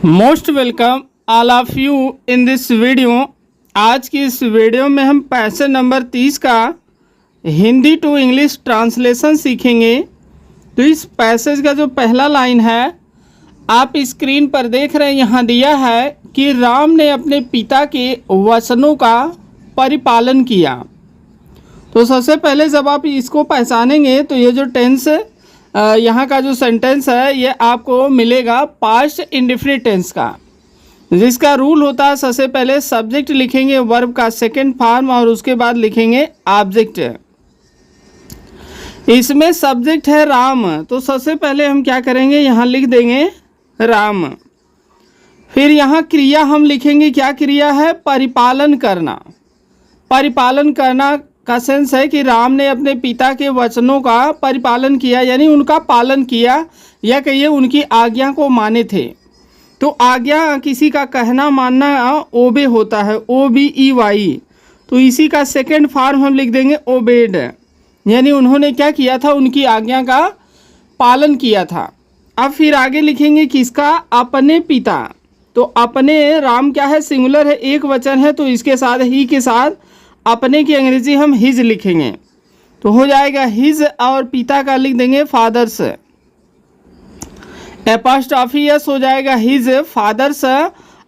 Most welcome all of you in this video. आज की इस वीडियो में हम पैसेज नंबर 30 का हिंदी टू इंग्लिश ट्रांसलेशन सीखेंगे। तो इस पैसेज का जो पहला लाइन है आप स्क्रीन पर देख रहे हैं, यहाँ दिया है कि राम ने अपने पिता के वचनों का परिपालन किया। तो सबसे पहले जब आप इसको पहचानेंगे तो ये जो टेंस यहाँ का जो सेंटेंस है ये आपको मिलेगा पास्ट इंडेफिनिट टेंस का, जिसका रूल होता है सबसे पहले सब्जेक्ट लिखेंगे वर्ब का सेकंड फॉर्म और उसके बाद लिखेंगे ऑब्जेक्ट। इसमें सब्जेक्ट है राम, तो सबसे पहले हम क्या करेंगे, यहाँ लिख देंगे राम। फिर यहाँ क्रिया हम लिखेंगे, क्या क्रिया है, परिपालन करना। परिपालन करना का सेंस है कि राम ने अपने पिता के वचनों का परिपालन किया, यानी उनका पालन किया, या कहिए उनकी आज्ञा को माने थे। तो आज्ञा किसी का कहना मानना ओबे होता है, OBEY। तो इसी का सेकंड फॉर्म हम लिख देंगे ओबेड, यानी उन्होंने क्या किया था, उनकी आज्ञा का पालन किया था। अब फिर आगे लिखेंगे किसका, अपने पिता। तो अपने राम क्या है, सिंगुलर है, एक वचन है, तो इसके साथ ही के साथ अपने की अंग्रेजी हम हिज लिखेंगे, तो हो जाएगा हिज, और पिता का लिख देंगे फादर्स, एपॉस्ट्रॉफी एस हो जाएगा हिज फादर्स,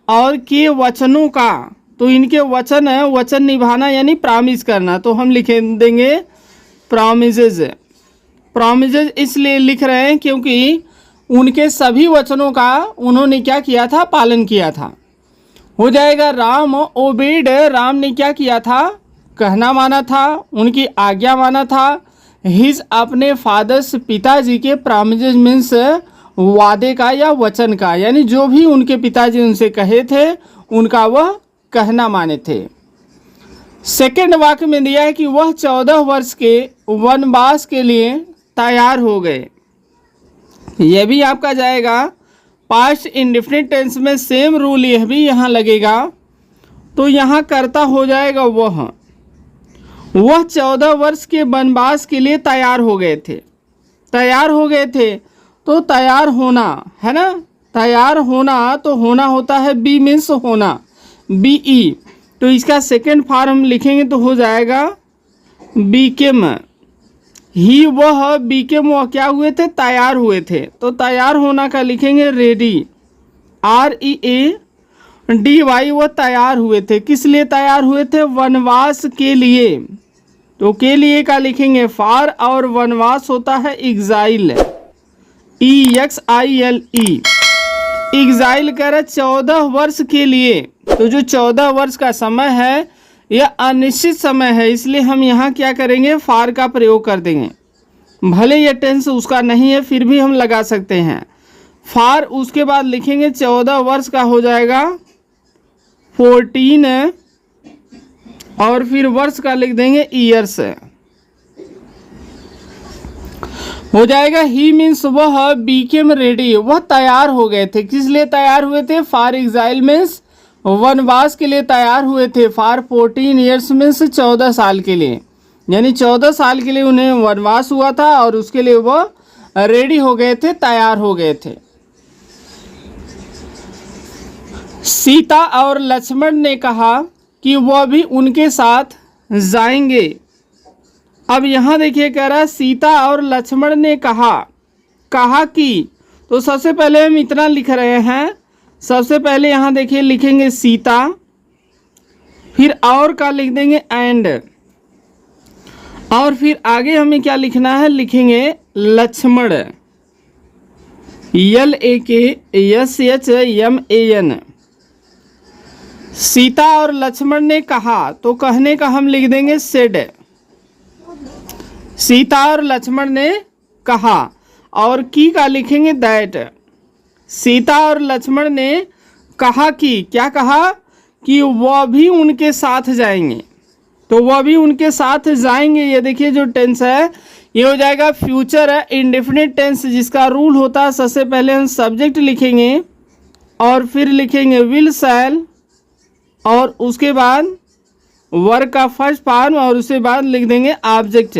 और के वचनों का, तो इनके वचन है, वचन निभाना यानी प्रॉमिस करना, तो हम लिख देंगे प्रॉमिसेस। प्रॉमिसेस इसलिए लिख रहे हैं क्योंकि उनके सभी वचनों का उन्होंने क्या किया था, पालन किया था। हो जाएगा राम ओबेड, राम ने क्या किया था, कहना माना था, उनकी आज्ञा माना था। हिज अपने फादर्स, पिताजी के, प्रॉमिसेस मीन्स वादे का या वचन का, यानी जो भी उनके पिताजी उनसे कहे थे उनका वह कहना माने थे। सेकंड वाक्य में दिया है कि वह 14 वर्ष के वनवास के लिए तैयार हो गए। यह भी आपका जाएगा पास्ट इंडेफिनिट टेंस में, सेम रूल यह भी यहाँ लगेगा। तो यहाँ करता हो जाएगा वह 14 वर्ष के वनवास के लिए तैयार हो गए थे। तैयार हो गए थे, तो तैयार होना है ना, तैयार होना, तो होना होता है बी मीन्स होना, BE। तो इसका सेकंड फॉर्म लिखेंगे तो हो जाएगा बीकेम। ही वह, बीकेम वह क्या हुए थे, तैयार हुए थे। तो तैयार होना का लिखेंगे रेडी, READY, वह तैयार हुए थे। किस लिए तैयार हुए थे, वनवास के लिए। तो के लिए का लिखेंगे फार, और वनवास होता है एग्जाइल, EXILE। एग्जाइल कर 14 वर्ष के लिए। तो जो 14 वर्ष का समय है यह अनिश्चित समय है, इसलिए हम यहाँ क्या करेंगे, फार का प्रयोग कर देंगे। भले यह टेंस उसका नहीं है फिर भी हम लगा सकते हैं फार। उसके बाद लिखेंगे 14 वर्ष का हो जाएगा 14, और फिर वर्ष का लिख देंगे ईयर्स, हो जाएगा ही मीन्स वह बीकेम रेडी, वह तैयार हो गए थे। किस लिए तैयार हुए थे, फॉर एग्जाइल मीन्स वनवास के लिए तैयार हुए थे। फॉर 14 ईयर्स मीन्स 14 साल के लिए, यानी 14 साल के लिए उन्हें वनवास हुआ था और उसके लिए वह रेडी हो गए थे, तैयार हो गए थे। सीता और लक्ष्मण ने कहा कि वह भी उनके साथ जाएंगे। अब यहाँ देखिए कह रहा है सीता और लक्ष्मण ने कहा कि, तो सबसे पहले हम इतना लिख रहे हैं, सबसे पहले यहाँ देखिए लिखेंगे सीता, फिर और का लिख देंगे एंड, और फिर आगे हमें क्या लिखना है, लिखेंगे लक्ष्मण, LAKSHMAN। सीता और लक्ष्मण ने कहा, तो कहने का हम लिख देंगे सेड। सीता और लक्ष्मण ने कहा, और की का लिखेंगे दैट। सीता और लक्ष्मण ने कहा कि, क्या कहा, कि वह भी उनके साथ जाएंगे। तो वह भी उनके साथ जाएंगे, ये देखिए जो टेंस है ये हो जाएगा फ्यूचर है, इंडेफिनिट टेंस, जिसका रूल होता है सबसे पहले हम सब्जेक्ट लिखेंगे और फिर लिखेंगे विल शैल, और उसके बाद वर्ब का फर्स्ट फॉर्म, और उसके बाद लिख देंगे ऑब्जेक्ट।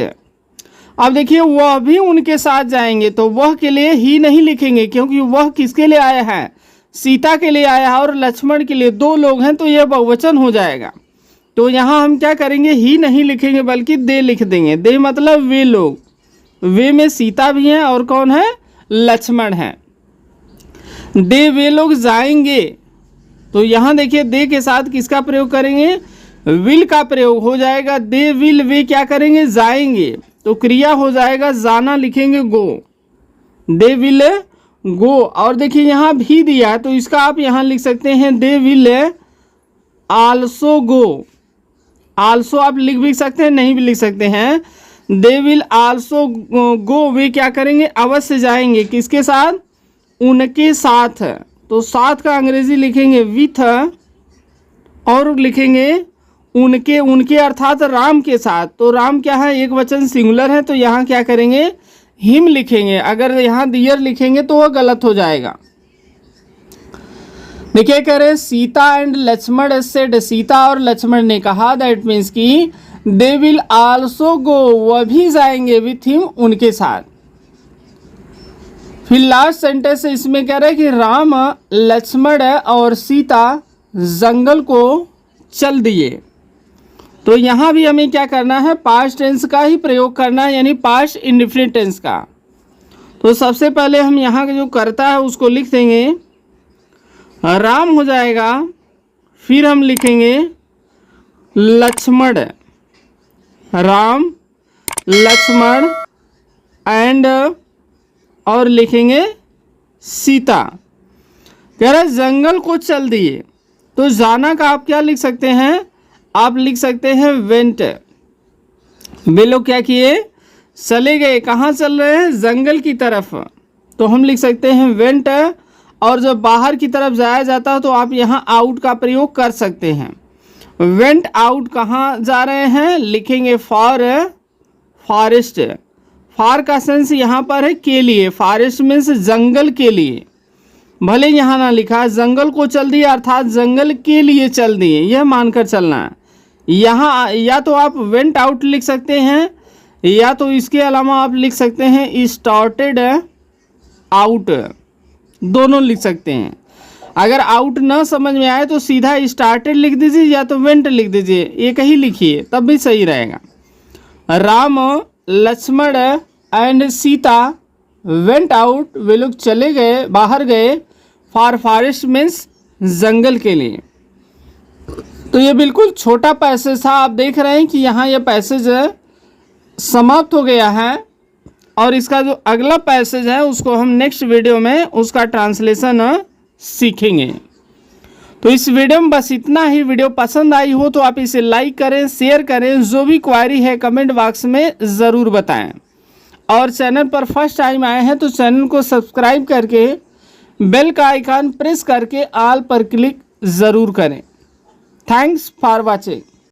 अब देखिए वह भी उनके साथ जाएंगे, तो वह के लिए ही नहीं लिखेंगे क्योंकि वह किसके लिए आया है, सीता के लिए आया है और लक्ष्मण के लिए, 2 लोग हैं, तो यह बहुवचन हो जाएगा। तो यहाँ हम क्या करेंगे, ही नहीं लिखेंगे बल्कि दे लिख देंगे। दे मतलब वे लोग, वे में सीता भी हैं और कौन है, लक्ष्मण है। दे वे लोग जाएंगे, तो यहाँ देखिए दे के साथ किसका प्रयोग करेंगे, विल का प्रयोग हो जाएगा। दे विल, वे क्या करेंगे, जाएंगे, तो क्रिया हो जाएगा जाना, लिखेंगे गो, दे विल गो। और देखिए यहाँ भी दिया है तो इसका आप यहाँ लिख सकते हैं they will also go. Also आप लिख भी सकते हैं, नहीं भी लिख सकते हैं। दे विल आल्सो गो, वे क्या करेंगे, अवश्य जाएंगे, किसके साथ, उनके साथ। तो साथ का अंग्रेजी लिखेंगे विथ और लिखेंगे उनके, उनके अर्थात राम के साथ। तो राम क्या है, एक वचन सिंगुलर है, तो यहाँ क्या करेंगे, हिम लिखेंगे। अगर यहाँ दियर लिखेंगे तो वह गलत हो जाएगा। देखिए कह रहे सीता एंड लक्ष्मण सेड, सीता और लक्ष्मण ने कहा, दैट मीन्स कि दे विल आल्सो गो, वह भी जाएंगे विथ हिम, उनके साथ। फिर लास्ट सेंटेंस इसमें कह रहे हैं कि राम लक्ष्मण और सीता जंगल को चल दिए। तो यहाँ भी हमें क्या करना है, पास्ट टेंस का ही प्रयोग करना है, यानी पास्ट इंडेफिनिट टेंस का। तो सबसे पहले हम यहाँ का जो कर्ता है उसको लिख देंगे, राम हो जाएगा, फिर हम लिखेंगे लक्ष्मण, राम लक्ष्मण एंड और लिखेंगे सीता। कह रहे जंगल को चल दिए, तो जाना का आप क्या लिख सकते हैं, आप लिख सकते हैं वेंट। वे लोग क्या किए, चले गए, कहाँ चल रहे हैं, जंगल की तरफ, तो हम लिख सकते हैं वेंट। और जब बाहर की तरफ जाया जाता है तो आप यहाँ आउट का प्रयोग कर सकते हैं। वेंट आउट, कहाँ जा रहे हैं, लिखेंगे फॉर फॉरेस्ट। फॉर का सेंस यहाँ पर है के लिए, फॉरेस्ट मीन्स जंगल के लिए, भले यहाँ ना लिखा जंगल को चल दिए अर्थात जंगल के लिए चल दिए, यह मानकर चलना है। यहाँ या तो आप वेंट आउट लिख सकते हैं या तो इसके अलावा आप लिख सकते हैं स्टार्टेड आउट, दोनों लिख सकते हैं। अगर आउट ना समझ में आए तो सीधा स्टार्टेड लिख दीजिए या तो वेंट लिख दीजिए, एक ही लिखिए तब भी सही रहेगा। Ram Lakshman and Sita went out, वे लोग चले गए, बाहर गए, फॉर फॉरेस्ट मीन्स जंगल के लिए। तो ये बिल्कुल छोटा पैसेज था, आप देख रहे हैं कि यहाँ ये पैसेज समाप्त हो गया है और इसका जो अगला पैसेज है उसको हम नेक्स्ट वीडियो में उसका ट्रांसलेशन सीखेंगे। तो इस वीडियो में बस इतना ही। वीडियो पसंद आई हो तो आप इसे लाइक करें, शेयर करें, जो भी क्वारी है कमेंट बॉक्स में ज़रूर बताएं। और चैनल पर फर्स्ट टाइम आए हैं तो चैनल को सब्सक्राइब करके बेल का आइकन प्रेस करके ऑल पर क्लिक ज़रूर करें। Thanks for watching.